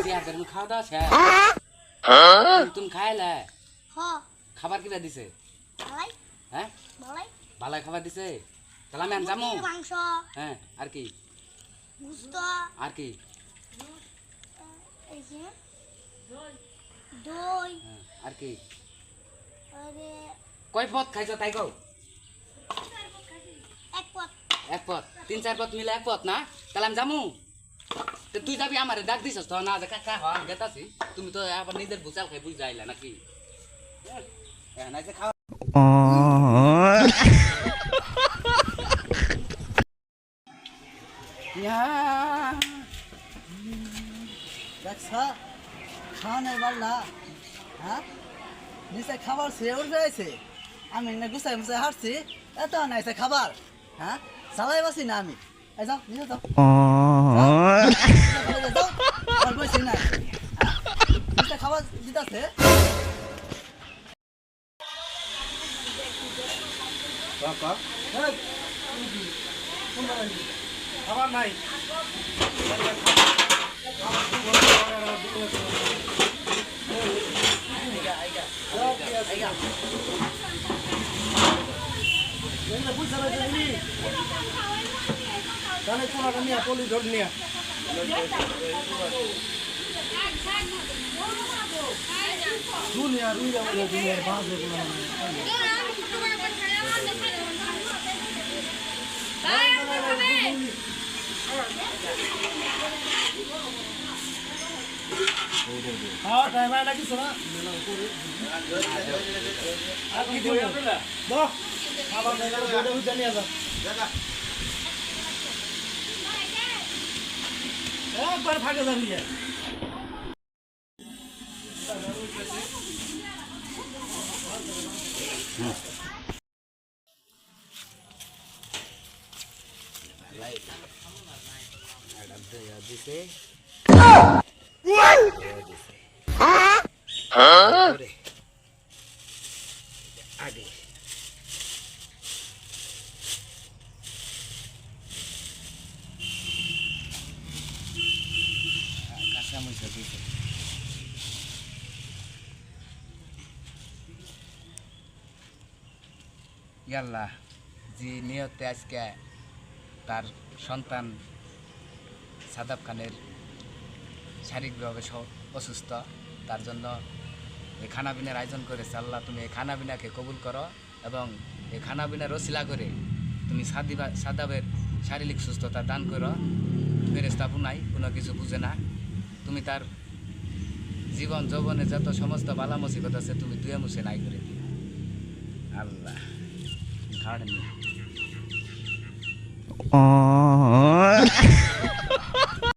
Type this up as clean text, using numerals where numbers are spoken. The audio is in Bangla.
বিয়াদের খাওয়া দাওয়া শেষ তুমি খাইলে খাবার কিরা দিছে হ্যাঁ ভালাই খাবার দিছে তাহলে আমি জামু মাংস হ্যাঁ আর কি গুস্ত আর কি এই যে দই আর কি আরে কয় পদ খাইছ তাই কও এক পথ এক পদ 3-4 পদ মিলে এক পদ না তাহলে আমি জামু তো তুই যাবি আমারে ডাক দিছস তো না যে কাকা হ আমি গেতাছি তুমি তো আবার নিজের বুচাল খাই বুঝ যাইলা নাকি হ্যাঁ না যে খাওয়া দেখছা খাওয়া নাই পারলা হ্যাঁ নিচে খাবার সে উঠে আছে আমি না গুছাই মুছাই হাঁটছি এত নাইছে খাবার হ্যাঁ চালাই বাসি না আমি এই যাও নিচে যাও যাও আর বসি না নিচে খাবার দিতেছে খাবার নাই তাহলে তোমাকে নিয়ে পলি ধর নিয়ে দুনিয়া রুই যাবো দুনিয়ার বাঁচবে হ্যাঁ টাইম আয় নাকি শোনা আর কি দিও দাও খাবার নাই না বড় হইতে নিয়ে যা একবার ভাগে যাবি দিছে আগে কাঁচা মরিচ দিছে ইয়াল্লাহ যে নিয়তে আজকে তার সন্তান সাদাব খানের শারীরিকভাবে অসুস্থ তার জন্য এই খানাবিনার আয়োজন করেছে আল্লাহ তুমি এই খানাবিনাকে কবুল করো এবং এই খানাবিনার রসিলা করে তুমি সাদাবের শারীরিক সুস্থতা দান করো ফেরেশতা নাই কোনো কিছু বুঝে না তুমি তার জীবন যৌবনে যত সমস্ত বালা মুসিবত আছে তুমি দুয়ে মুছে নাই করে দিও আল্লাহ খাড় নিয়ে